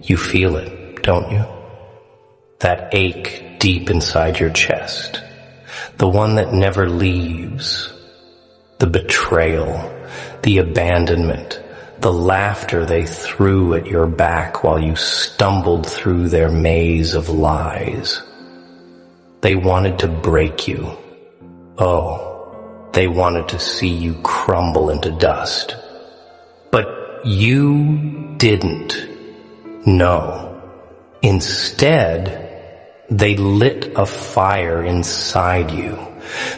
You feel it, don't you? That ache deep inside your chest. The one that never leaves. The betrayal, the abandonment, the laughter they threw at your back while you stumbled through their maze of lies. They wanted to break you. Oh, they wanted to see you crumble into dust. But you didn't. No. Instead, they lit a fire inside you.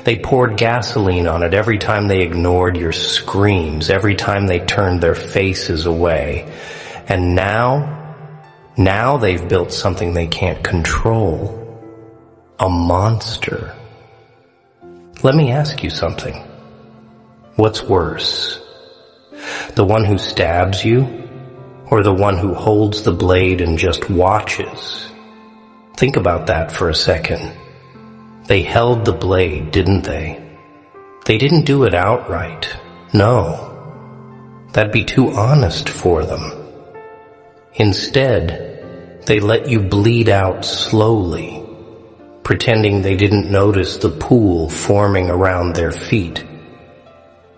They poured gasoline on it every time they ignored your screams, every time they turned their faces away. And now they've built something they can't control. A monster. Let me ask you something. What's worse? The one who stabs you, or the one who holds the blade and just watches? Think about that for a second. They held the blade, didn't they? They didn't do it outright. No. That'd be too honest for them. Instead, they let you bleed out slowly, pretending they didn't notice the pool forming around their feet.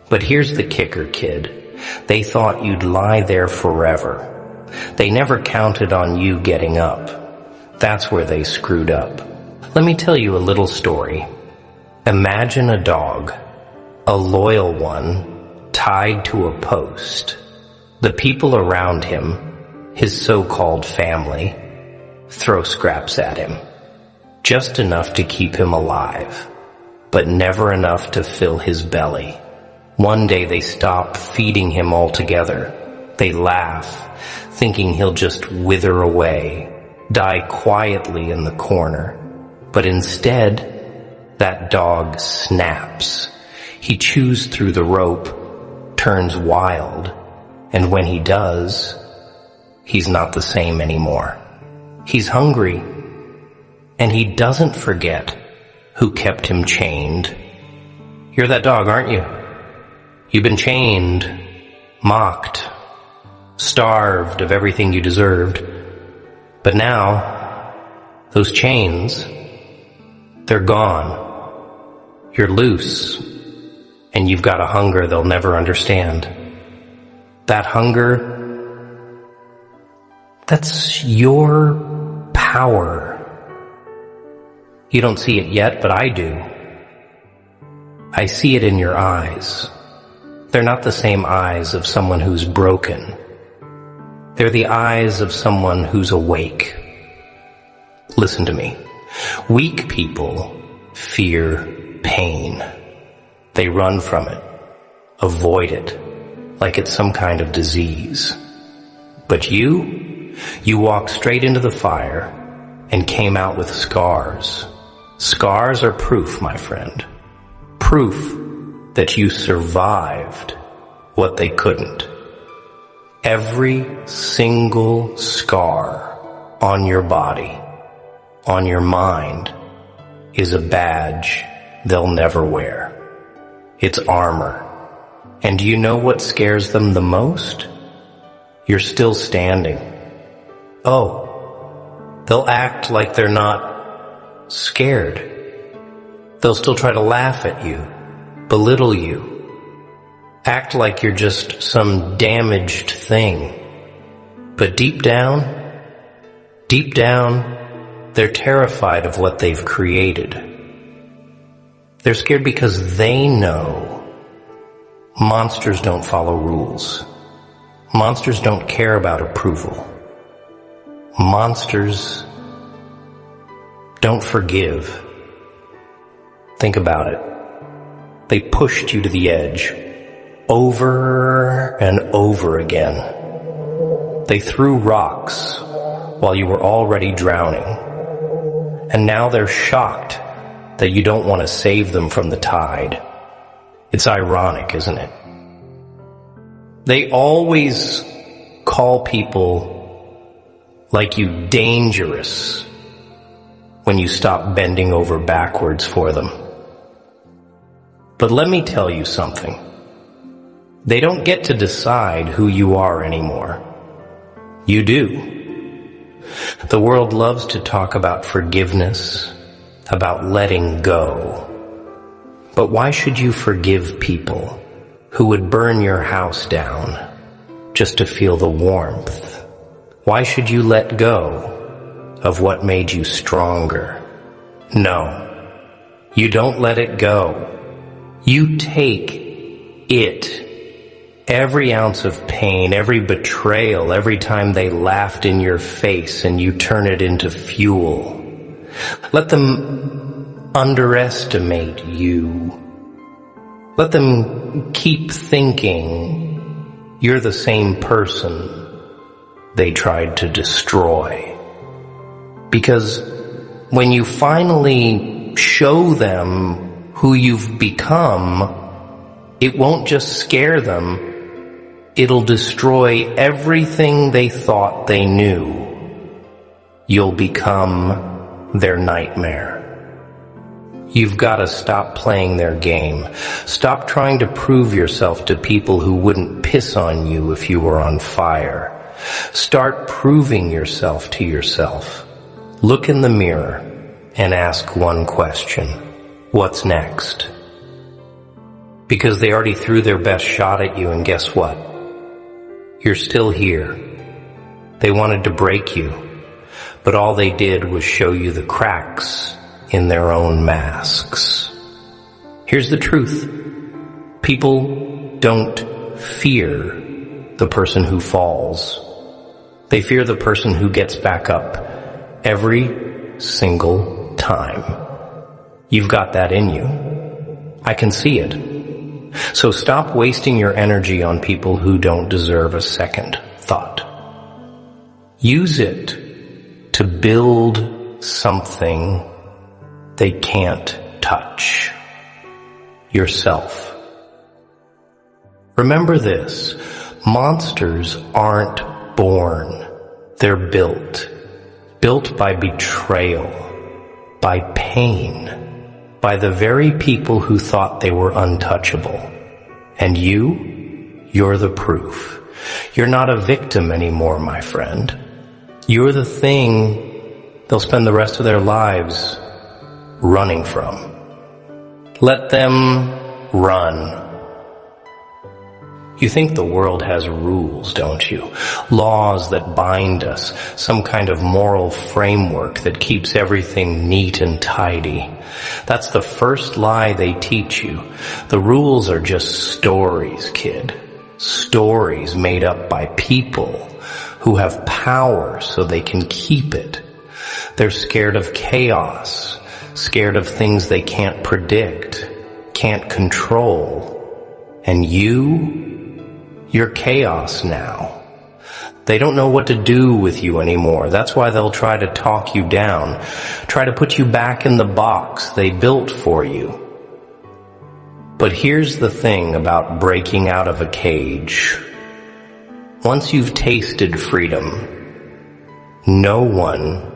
But here's the kicker, kid. They thought you'd lie there forever. They never counted on you getting up. That's where they screwed up. Let me tell you a little story. Imagine a dog, a loyal one, tied to a post. The people around him, his so-called family, throw scraps at him. Just enough to keep him alive, but never enough to fill his belly. One day they stop feeding him altogether. They laugh, thinking he'll just wither away, die quietly in the corner. But instead, that dog snaps. He chews through the rope, turns wild, and when he does, he's not the same anymore. He's hungry, and he doesn't forget who kept him chained. You're that dog, aren't you? You've been chained, mocked, starved of everything you deserved. But now, those chains, they're gone. You're loose, and you've got a hunger they'll never understand. That hunger, that's your power. You don't see it yet, but I do. I see it in your eyes. They're not the same eyes of someone who's broken. They're the eyes of someone who's awake. Listen to me. Weak people fear pain. They run from it, avoid it, like it's some kind of disease. But you walked straight into the fire and came out with scars. Scars are proof, my friend. Proof that you survived what they couldn't. Every single scar on your body, on your mind, is a badge they'll never wear. It's armor. And do you know what scares them the most? You're still standing. Oh, they'll act like they're not scared. They'll still try to laugh at you, belittle you, act like you're just some damaged thing. But deep down, they're terrified of what they've created. They're scared because they know monsters don't follow rules. Monsters don't care about approval. Monsters don't forgive. Think about it. They pushed you to the edge over and over again. They threw rocks while you were already drowning. And now they're shocked that you don't want to save them from the tide. It's ironic, isn't it? They always call people like you dangerous when you stop bending over backwards for them. But let me tell you something. They don't get to decide who you are anymore. You do. The world loves to talk about forgiveness, about letting go. But why should you forgive people who would burn your house down just to feel the warmth? Why should you let go of what made you stronger? No, you don't let it go. You take it. Every ounce of pain, every betrayal, every time they laughed in your face, and you turn it into fuel. Let them underestimate you. Let them keep thinking you're the same person they tried to destroy. Because when you finally show them who you've become, it won't just scare them, it'll destroy everything they thought they knew. You'll become their nightmare. You've got to stop playing their game. Stop trying to prove yourself to people who wouldn't piss on you if you were on fire. Start proving yourself to yourself. Look in the mirror and ask one question. What's next? Because they already threw their best shot at you, and guess what? You're still here. They wanted to break you, but all they did was show you the cracks in their own masks. Here's the truth. People don't fear the person who falls. They fear the person who gets back up every single time. You've got that in you. I can see it. So stop wasting your energy on people who don't deserve a second thought. Use it to build something they can't touch. Yourself. Remember this. Monsters aren't born. They're built. Built by betrayal, by pain, by the very people who thought they were untouchable. And you're the proof. You're not a victim anymore, my friend. You're the thing they'll spend the rest of their lives running from. Let them run. You think the world has rules, don't you? Laws that bind us, some kind of moral framework that keeps everything neat and tidy. That's the first lie they teach you. The rules are just stories, kid. Stories made up by people who have power so they can keep it. They're scared of chaos, scared of things they can't predict, can't control. And you're chaos now. They don't know what to do with you anymore. That's why they'll try to talk you down, try to put you back in the box they built for you. But here's the thing about breaking out of a cage. Once you've tasted freedom, no one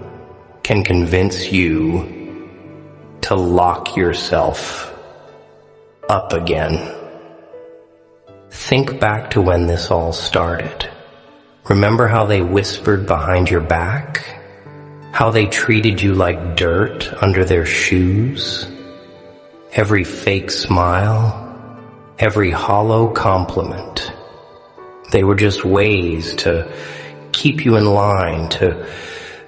can convince you to lock yourself up again. Think back to when this all started. Remember how they whispered behind your back? How they treated you like dirt under their shoes? Every fake smile, every hollow compliment. They were just ways to keep you in line, to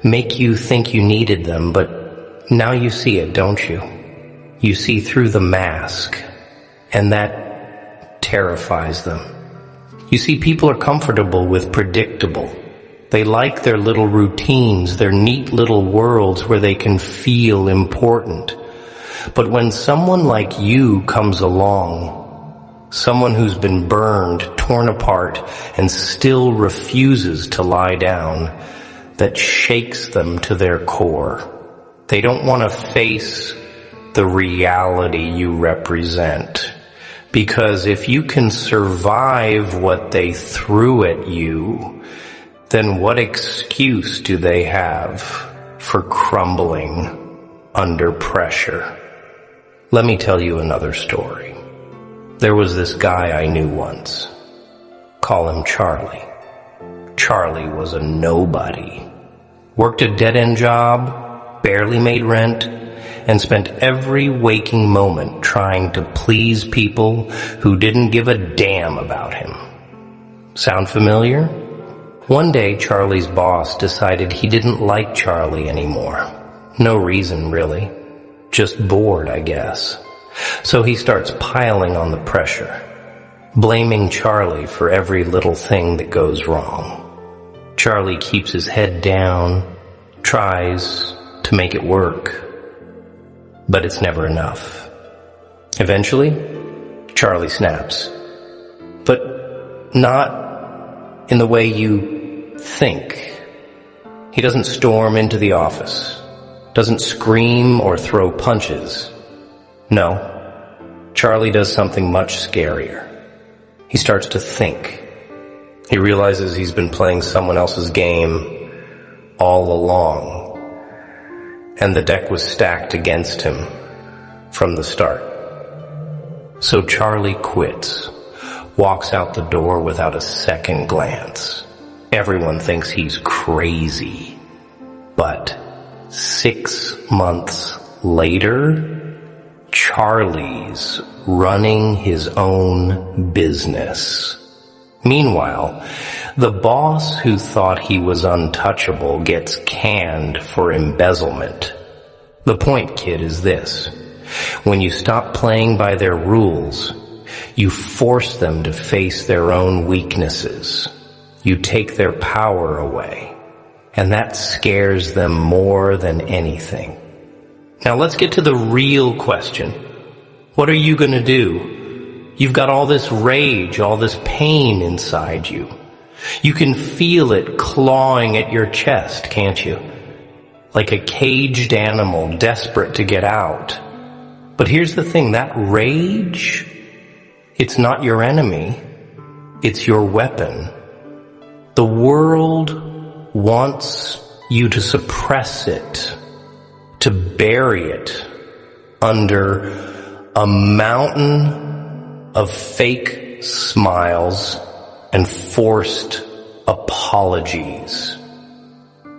make you think you needed them, but now you see it, don't you? You see through the mask, and that terrifies them. You see, people are comfortable with predictable. They like their little routines, their neat little worlds where they can feel important. But when someone like you comes along, someone who's been burned, torn apart, and still refuses to lie down, that shakes them to their core. They don't want to face the reality you represent. Because if you can survive what they threw at you, then what excuse do they have for crumbling under pressure? Let me tell you another story. There was this guy I knew once. Call him Charlie. Charlie was a nobody. Worked a dead-end job, barely made rent, and spent every waking moment trying to please people who didn't give a damn about him. Sound familiar? One day, Charlie's boss decided he didn't like Charlie anymore. No reason, really. Just bored, I guess. So he starts piling on the pressure, blaming Charlie for every little thing that goes wrong. Charlie keeps his head down, tries to make it work, but it's never enough. Eventually, Charlie snaps. But not in the way you think. He doesn't storm into the office, doesn't scream or throw punches. No, Charlie does something much scarier. He starts to think. He realizes he's been playing someone else's game all along, and the deck was stacked against him from the start. So Charlie quits, walks out the door without a second glance. Everyone thinks he's crazy. But 6 months later, Charlie's running his own business. Meanwhile, the boss who thought he was untouchable gets canned for embezzlement. The point, kid, is this. When you stop playing by their rules, you force them to face their own weaknesses. You take their power away, and that scares them more than anything. Now let's get to the real question. What are you going to do? You've got all this rage, all this pain inside you. You can feel it clawing at your chest, can't you? Like a caged animal desperate to get out. But here's the thing, that rage, it's not your enemy. It's your weapon. The world wants you to suppress it, to bury it under a mountain of fake smiles and forced apologies.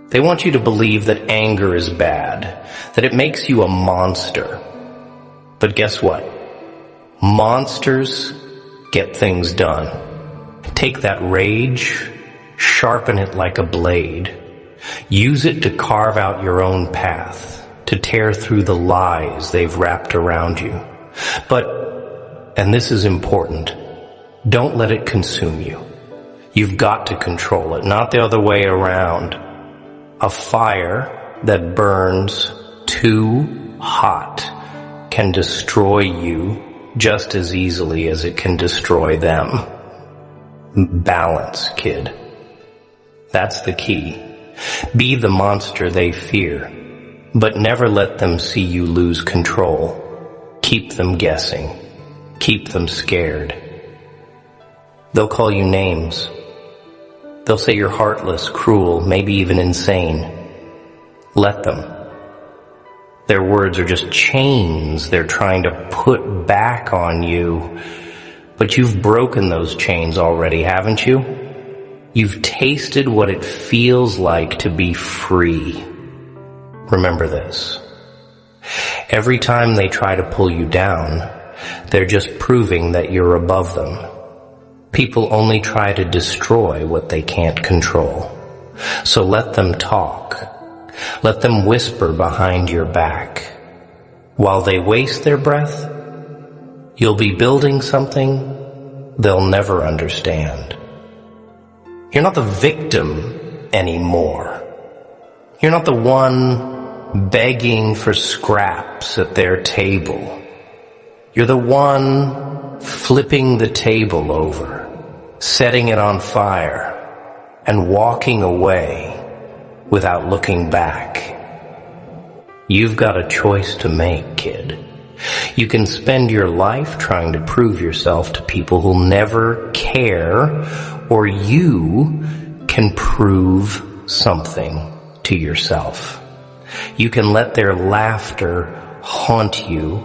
They want you to believe that anger is bad, that it makes you a monster. But guess what? Monsters get things done. Take that rage, sharpen it like a blade, use it to carve out your own path, to tear through the lies they've wrapped around you. But, and this is important, don't let it consume you. You've got to control it, not the other way around. A fire that burns too hot can destroy you just as easily as it can destroy them. Balance, kid. That's the key. Be the monster they fear, but never let them see you lose control. Keep them guessing. Keep them scared. They'll call you names. They'll say you're heartless, cruel, maybe even insane. Let them. Their words are just chains they're trying to put back on you. But you've broken those chains already, haven't you? You've tasted what it feels like to be free. Remember this. Every time they try to pull you down, they're just proving that you're above them. People only try to destroy what they can't control. So let them talk. Let them whisper behind your back. While they waste their breath, you'll be building something they'll never understand. You're not the victim anymore. You're not the one begging for scraps at their table. You're the one flipping the table over, setting it on fire, and walking away without looking back. You've got a choice to make, kid. You can spend your life trying to prove yourself to people who'll never care, or you can prove something to yourself. You can let their laughter haunt you,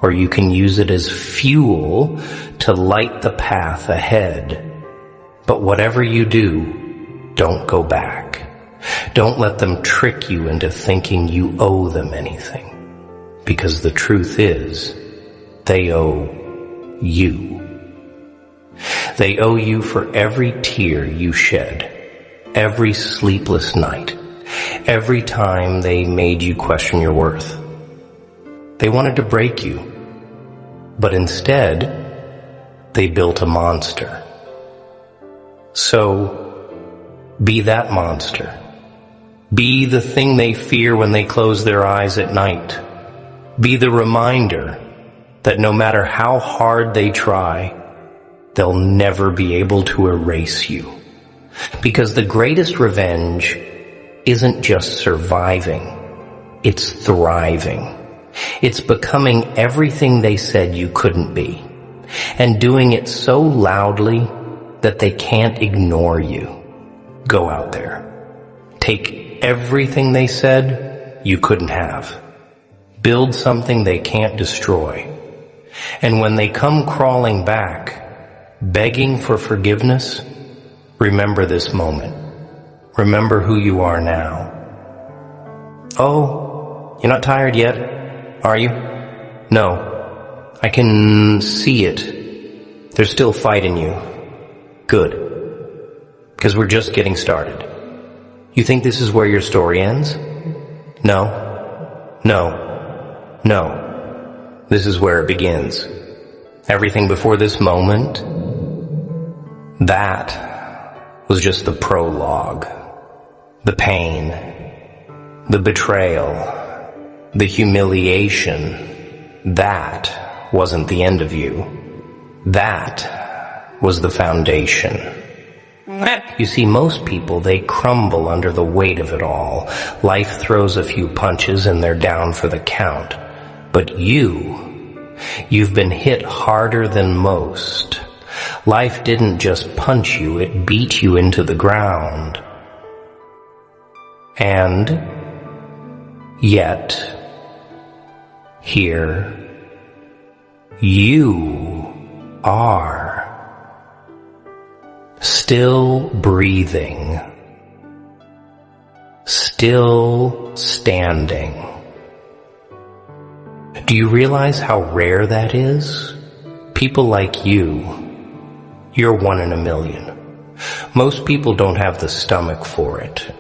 or you can use it as fuel to light the path ahead. But whatever you do, don't go back. Don't let them trick you into thinking you owe them anything, because the truth is, they owe you. They owe you for every tear you shed, every sleepless night, every time they made you question your worth. They wanted to break you, but instead, they built a monster. So, be that monster. Be the thing they fear when they close their eyes at night. Be the reminder that no matter how hard they try, they'll never be able to erase you. Because the greatest revenge isn't just surviving, it's thriving. It's becoming everything they said you couldn't be, and doing it so loudly that they can't ignore you. Go out there. Take everything they said you couldn't have. Build something they can't destroy. And when they come crawling back, begging for forgiveness, remember this moment. Remember who you are now. Oh, you're not tired yet, are you? No. I can see it. There's still fight in you. Good. Because we're just getting started. You think this is where your story ends? No. No. No. This is where it begins. Everything before this moment, that was just the prologue. The pain, the betrayal, the humiliation, that wasn't the end of you. That was the foundation. You see, most people, they crumble under the weight of it all. Life throws a few punches and they're down for the count. But you've been hit harder than most. Life didn't just punch you, it beat you into the ground. And yet, here you are, still breathing, still standing. Do you realize how rare that is? People like you're 1 in a million. Most people don't have the stomach for it.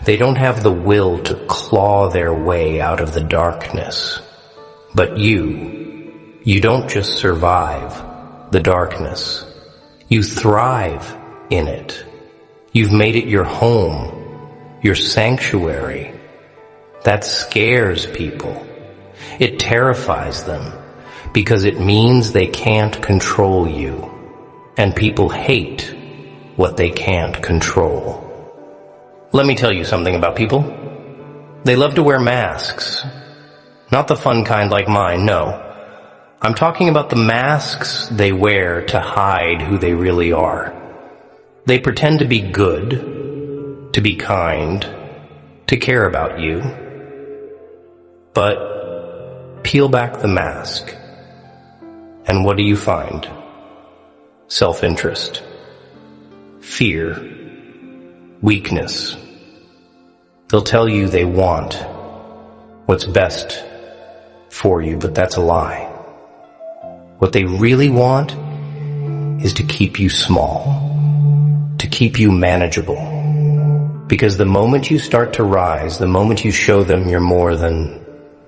They don't have the will to claw their way out of the darkness. But you don't just survive the darkness. You thrive in it. You've made it your home, your sanctuary. That scares people. It terrifies them because it means they can't control you. And people hate what they can't control. Let me tell you something about people. They love to wear masks. Not the fun kind like mine, no. I'm talking about the masks they wear to hide who they really are. They pretend to be good, to be kind, to care about you. But peel back the mask, and what do you find? Self-interest, fear, weakness. They'll tell you they want what's best for you, but that's a lie. What they really want is to keep you small, to keep you manageable. Because the moment you start to rise, the moment you show them you're more than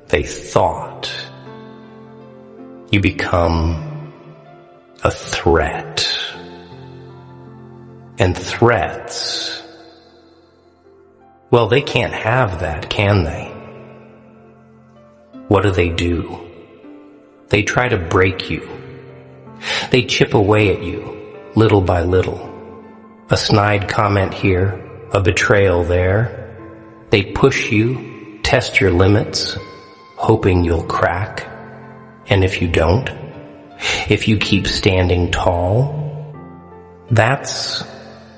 they thought, you become a threat. And threats, well, they can't have that, can they? What do? They try to break you. They chip away at you, little by little. A snide comment here, a betrayal there. They push you, test your limits, hoping you'll crack. And if you don't, if you keep standing tall, that's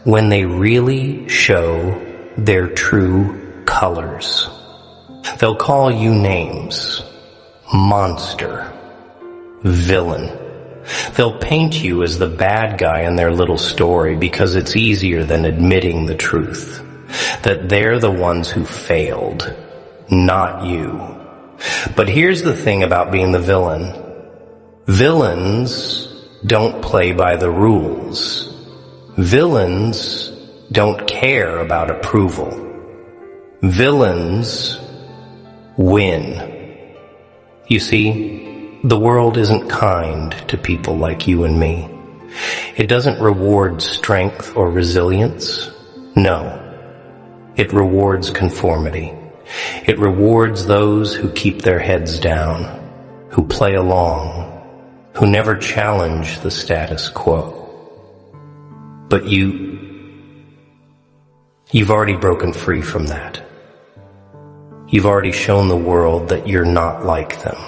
when they really show their true colors. They'll call you names. Monster. Villain. They'll paint you as the bad guy in their little story because it's easier than admitting the truth. that they're the ones who failed, not you. But here's the thing about being the villain. Villains don't play by the rules. Villains don't care about approval. Villains win. You see, the world isn't kind to people like you and me. It doesn't reward strength or resilience. No. It rewards conformity. It rewards those who keep their heads down, who play along, who never challenge the status quo. But you've already broken free from that. You've already shown the world that you're not like them.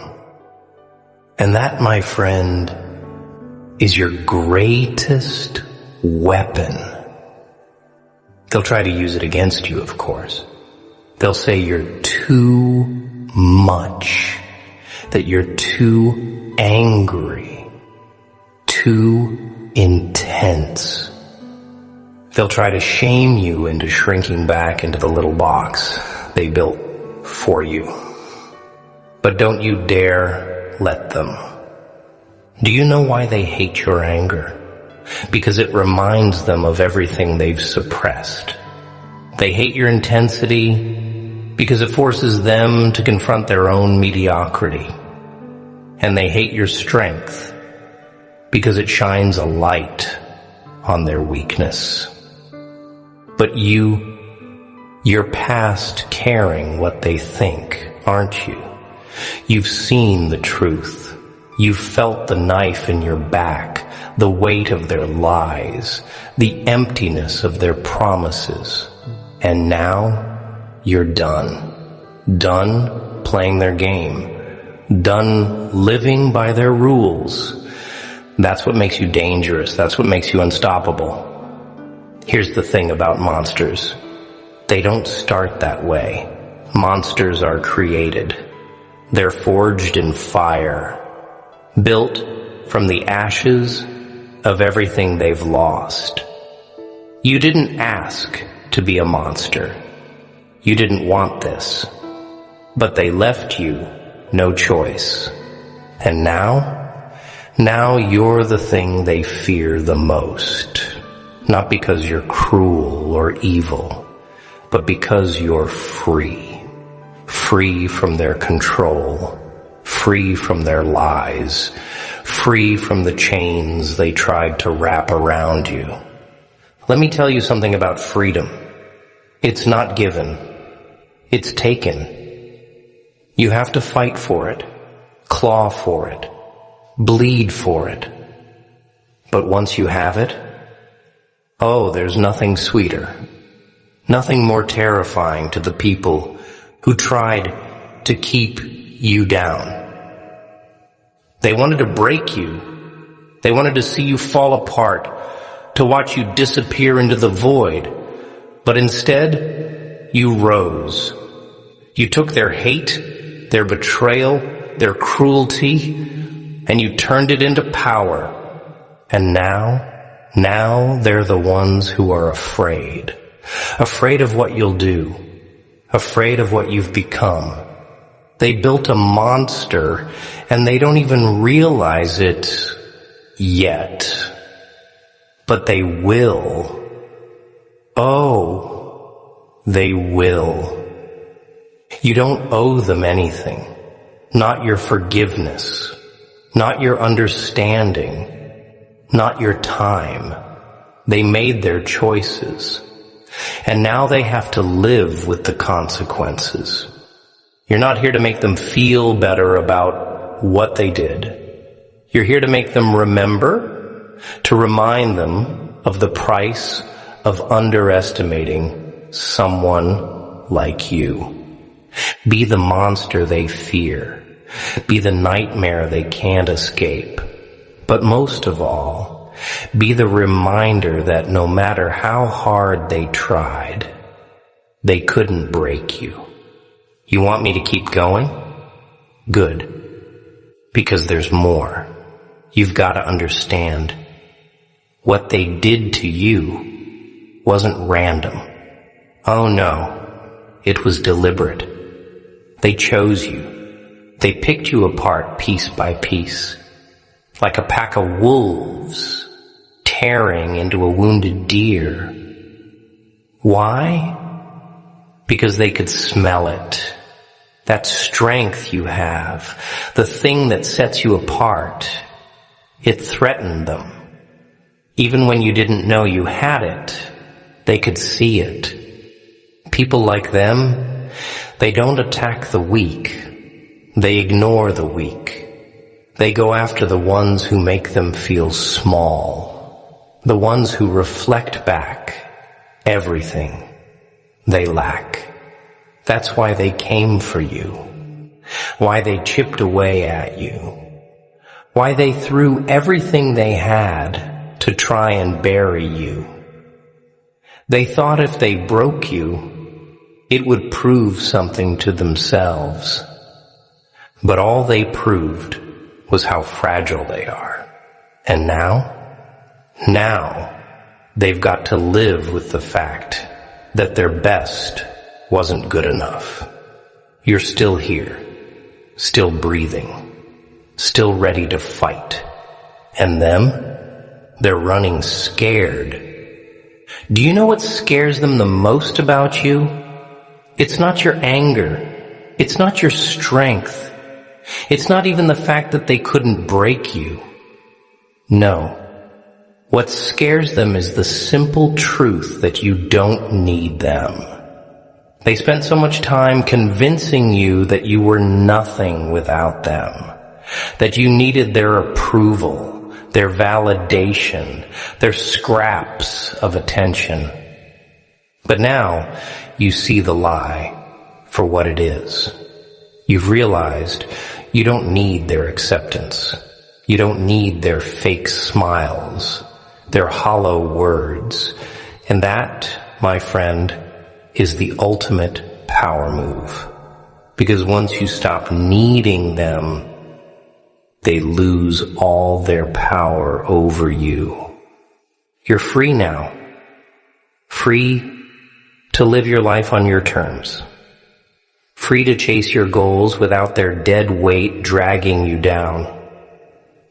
And that, my friend, is your greatest weapon. They'll try to use it against you, of course. They'll say you're too much, that you're too angry, too intense. They'll try to shame you into shrinking back into the little box they built for you. But don't you dare let them. Do you know why they hate your anger? Because it reminds them of everything they've suppressed. They hate your intensity because it forces them to confront their own mediocrity. And they hate your strength because it shines a light on their weakness. But you're past caring what they think, aren't you? You've seen the truth. You've felt the knife in your back, the weight of their lies, the emptiness of their promises. And now you're done. Done playing their game. Done living by their rules. That's what makes you dangerous. That's what makes you unstoppable. Here's the thing about monsters. They don't start that way. Monsters are created. They're forged in fire, built from the ashes of everything they've lost. You didn't ask to be a monster. You didn't want this. But they left you no choice. And now you're the thing they fear the most. Not because you're cruel or evil, but because you're free. Free from their control, free from their lies, free from the chains they tried to wrap around you. Let me tell you something about freedom. It's not given. It's taken. You have to fight for it, claw for it, bleed for it. But once you have it, oh, there's nothing sweeter, nothing more terrifying to the people who tried to keep you down. They wanted to break you. They wanted to see you fall apart, to watch you disappear into the void. But instead, you rose. You took their hate, their betrayal, their cruelty, and you turned it into power. And now they're the ones who are afraid. Afraid of what you'll do. Afraid of what you've become. They built a monster, and they don't even realize it yet. But they will. Oh, they will. You don't owe them anything. Not your forgiveness. Not your understanding. Not your time. They made their choices. And now they have to live with the consequences. You're not here to make them feel better about what they did. You're here to make them remember, to remind them of the price of underestimating someone like you. Be the monster they fear. Be the nightmare they can't escape. But most of all, be the reminder that no matter how hard they tried, they couldn't break you. You want me to keep going? Good. Because there's more. You've got to understand. What they did to you wasn't random. Oh no, it was deliberate. They chose you. They picked you apart piece by piece, like a pack of wolves tearing into a wounded deer. Why? Because they could smell it. That strength you have, the thing that sets you apart, it threatened them. Even when you didn't know you had it, they could see it. People like them, they don't attack the weak. They ignore the weak. They go after the ones who make them feel small, the ones who reflect back everything they lack. That's why they came for you, why they chipped away at you, why they threw everything they had to try and bury you. They thought if they broke you, it would prove something to themselves. But all they proved was how fragile they are. And now, they've got to live with the fact that their best wasn't good enough. You're still here, still breathing, still ready to fight. And them, they're running scared. Do you know what scares them the most about you? It's not your anger. It's not your strength. It's not even the fact that they couldn't break you. No. What scares them is the simple truth that you don't need them. They spent so much time convincing you that you were nothing without them, that you needed their approval, their validation, their scraps of attention. But now you see the lie for what it is. You've realized you don't need their acceptance. You don't need their fake smiles, their hollow words. And that, my friend, is the ultimate power move. Because once you stop needing them, they lose all their power over you. You're free now. Free to live your life on your terms. Free to chase your goals without their dead weight dragging you down.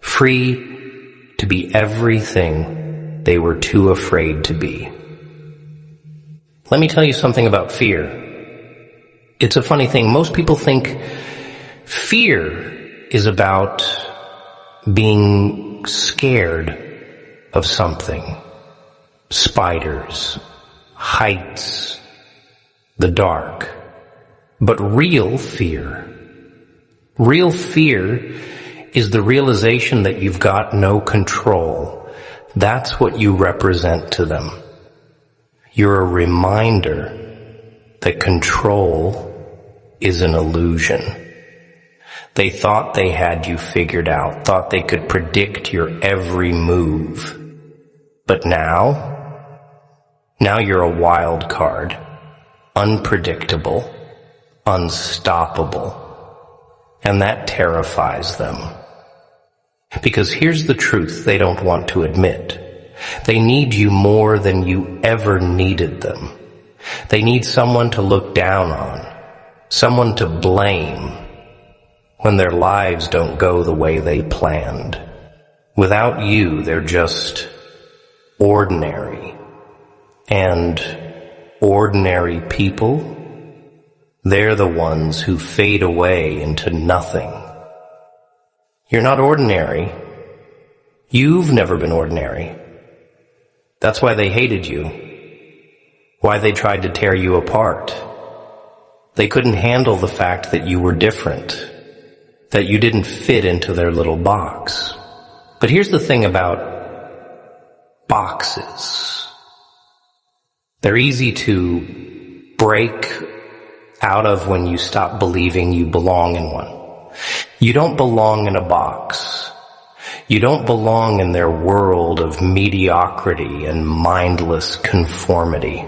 Free to be everything they were too afraid to be. Let me tell you something about fear. It's a funny thing. Most people think fear is about being scared of something. Spiders, heights, the dark. But real fear is the realization that you've got no control. That's what you represent to them. You're a reminder that control is an illusion. They thought they had you figured out, thought they could predict your every move. But now you're a wild card, unpredictable, unstoppable. And that terrifies them. Because here's the truth they don't want to admit. They need you more than you ever needed them. They need someone to look down on, someone to blame when their lives don't go the way they planned. Without you, they're just ordinary. And ordinary people, they're the ones who fade away into nothing. You're not ordinary. You've never been ordinary. That's why they hated you. Why they tried to tear you apart. They couldn't handle the fact that you were different, that you didn't fit into their little box. But here's the thing about boxes. They're easy to break out of when you stop believing you belong in one. You don't belong in a box. You don't belong in their world of mediocrity and mindless conformity.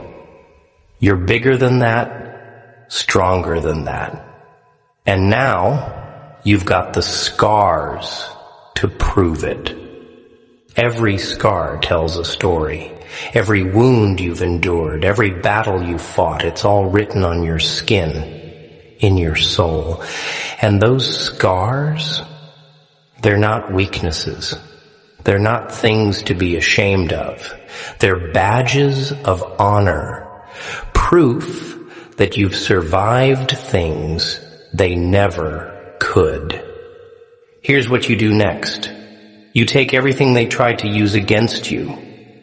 You're bigger than that, stronger than that. And now you've got the scars to prove it. Every scar tells a story. Every wound you've endured, every battle you fought, it's all written on your skin, in your soul. And those scars, they're not weaknesses. They're not things to be ashamed of. They're badges of honor, proof that you've survived things they never could. Here's what you do next. You take everything they tried to use against you,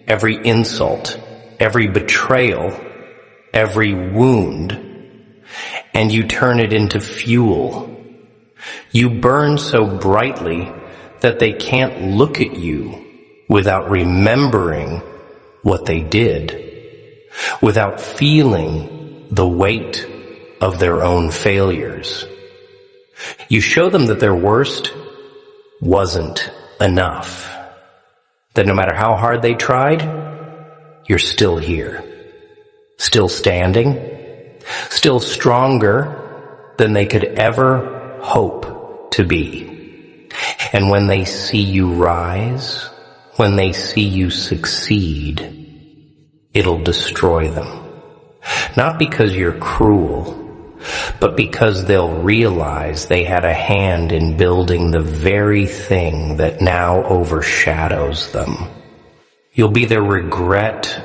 every insult, every betrayal, every wound, and you turn it into fuel. You burn so brightly that they can't look at you without remembering what they did, without feeling the weight of their own failures. You show them that their worst wasn't enough, that no matter how hard they tried, you're still here, still standing, still stronger than they could ever hope to be. And when they see you rise, when they see you succeed, it'll destroy them. Not because you're cruel, but because they'll realize they had a hand in building the very thing that now overshadows them. You'll be their regret,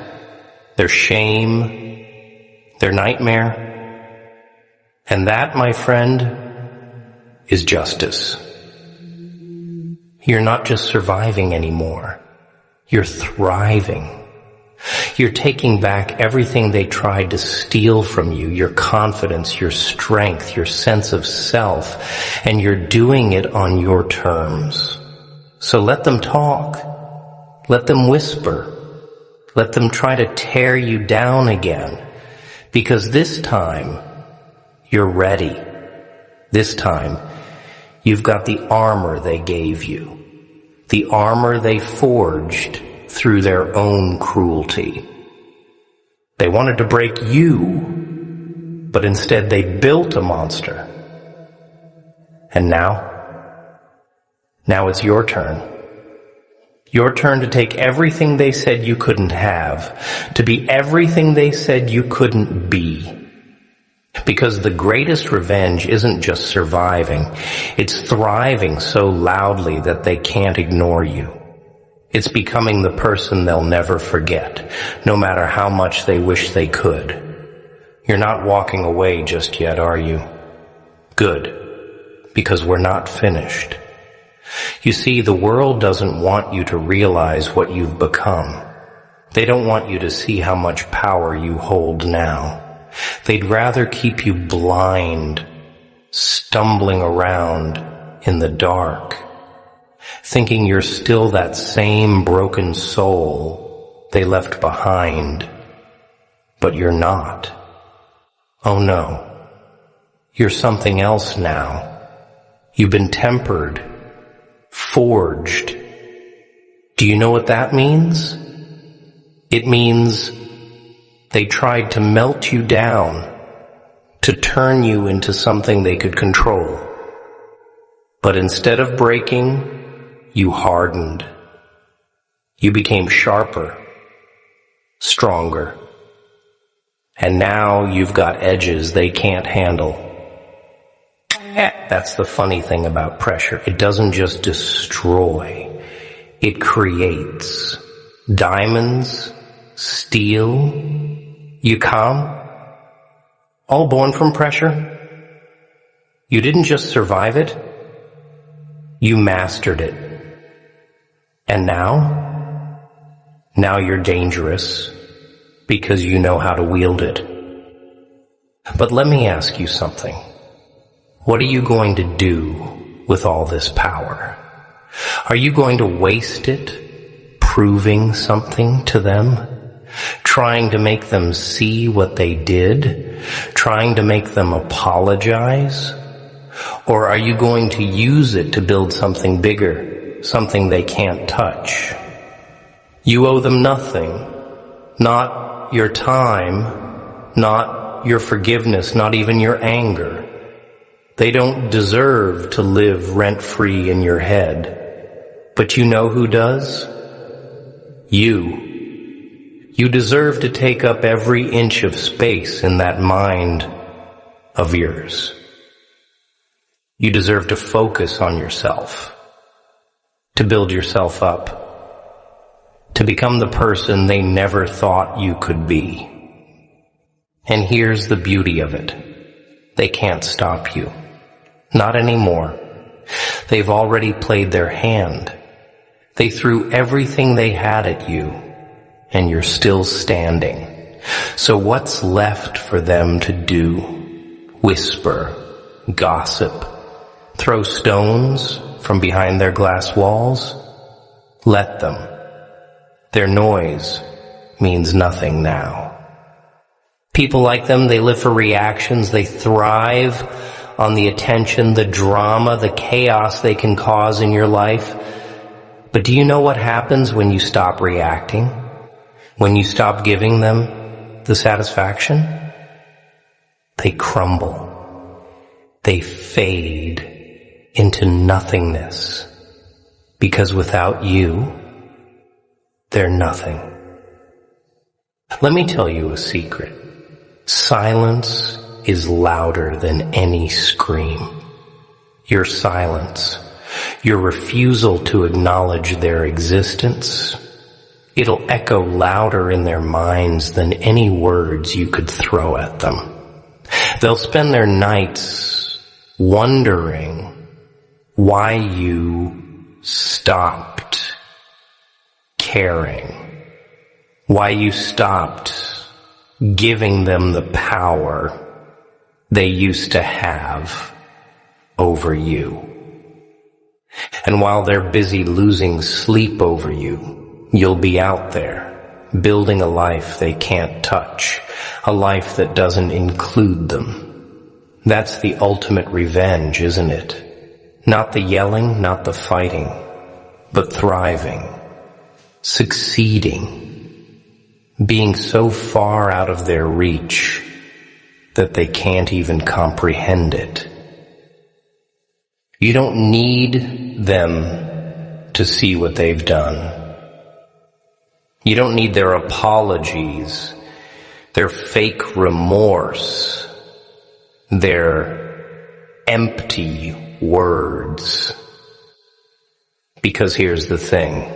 their shame, their nightmare. And that, my friend, is justice. You're not just surviving anymore. You're thriving. You're taking back everything they tried to steal from you, your confidence, your strength, your sense of self, and you're doing it on your terms. So let them talk. Let them whisper. Let them try to tear you down again, because this time you're ready. This time you've got the armor they gave you, the armor they forged through their own cruelty. They wanted to break you, but instead they built a monster. And now it's your turn. Your turn to take everything they said you couldn't have, to be everything they said you couldn't be. Because the greatest revenge isn't just surviving, it's thriving so loudly that they can't ignore you. It's becoming the person they'll never forget, no matter how much they wish they could. You're not walking away just yet, are you? Good, because we're not finished. You see, the world doesn't want you to realize what you've become. They don't want you to see how much power you hold now. They'd rather keep you blind, stumbling around in the dark, thinking you're still that same broken soul they left behind. But you're not. Oh no. You're something else now. You've been tempered, forged. Do you know what that means? It means they tried to melt you down, to turn you into something they could control. But instead of breaking, you hardened. You became sharper, stronger. And now you've got edges they can't handle. That's the funny thing about pressure. It doesn't just destroy. It creates. Diamonds, steel. You calm? All born from pressure? You didn't just survive it. You mastered it. And now you're dangerous because you know how to wield it. But let me ask you something. What are you going to do with all this power? Are you going to waste it proving something to them? Trying to make them see what they did? Trying to make them apologize? Or are you going to use it to build something bigger, something they can't touch? You owe them nothing. Not your time, not your forgiveness, not even your anger. They don't deserve to live rent-free in your head. But you know who does? You. You deserve to take up every inch of space in that mind of yours. You deserve to focus on yourself, to build yourself up, to become the person they never thought you could be. And here's the beauty of it. They can't stop you. Not anymore. They've already played their hand. They threw everything they had at you, and you're still standing. So what's left for them to do? Whisper, gossip, throw stones from behind their glass walls? Let them. Their noise means nothing now. People like them, they live for reactions. They thrive on the attention, the drama, the chaos they can cause in your life. But do you know what happens when you stop reacting? When you stop giving them the satisfaction? They crumble. They fade into nothingness. Because without you, they're nothing. Let me tell you a secret. Silence is louder than any scream. Your silence, your refusal to acknowledge their existence, it'll echo louder in their minds than any words you could throw at them. They'll spend their nights wondering why you stopped caring, why you stopped giving them the power they used to have over you. And while they're busy losing sleep over you, you'll be out there building a life they can't touch, a life that doesn't include them. That's the ultimate revenge, isn't it? Not the yelling, not the fighting, but thriving, succeeding, being so far out of their reach that they can't even comprehend it. You don't need them to see what they've done. You don't need their apologies, their fake remorse, their empty words. Because here's the thing.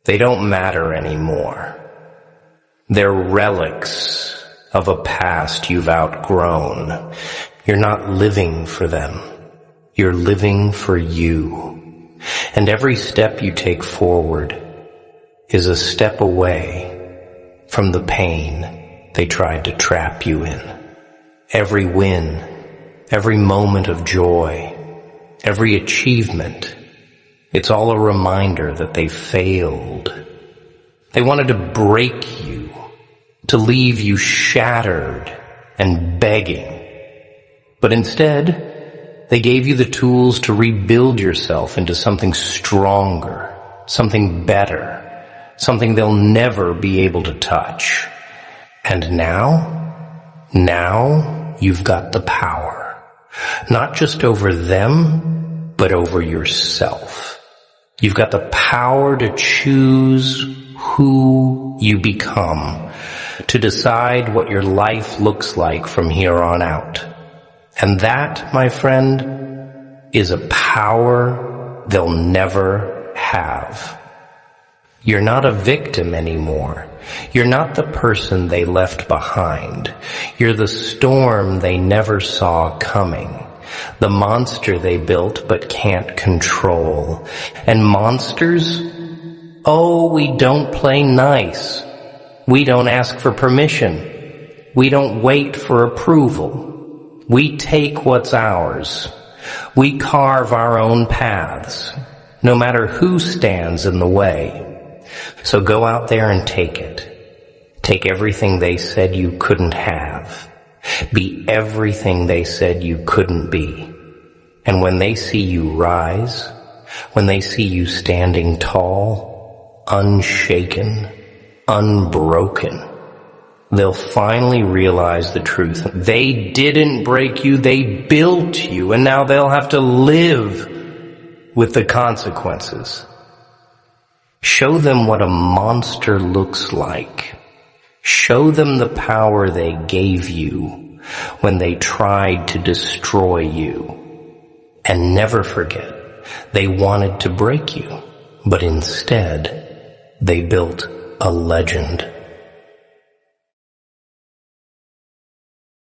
They don't matter anymore. They're relics of a past you've outgrown. You're not living for them. You're living for you. And every step you take forward is a step away from the pain they tried to trap you in. Every win, every moment of joy, every achievement, it's all a reminder that they failed. They wanted to break you, to leave you shattered and begging. But instead, they gave you the tools to rebuild yourself into something stronger, something better, something they'll never be able to touch. And now you've got the power, not just over them, but over yourself. You've got the power to choose who you become, to decide what your life looks like from here on out. And that, my friend, is a power they'll never have. You're not a victim anymore. You're not the person they left behind. You're the storm they never saw coming. The monster they built but can't control. And monsters? Oh, we don't play nice. We don't ask for permission. We don't wait for approval. We take what's ours. We carve our own paths, no matter who stands in the way. So go out there and take it. Take everything they said you couldn't have. Be everything they said you couldn't be. And when they see you rise, when they see you standing tall, unshaken, unbroken, they'll finally realize the truth. They didn't break you, they built you, and now they'll have to live with the consequences. Show them what a monster looks like. Show them the power they gave you when they tried to destroy you. And never forget, they wanted to break you, but instead, they built a legend.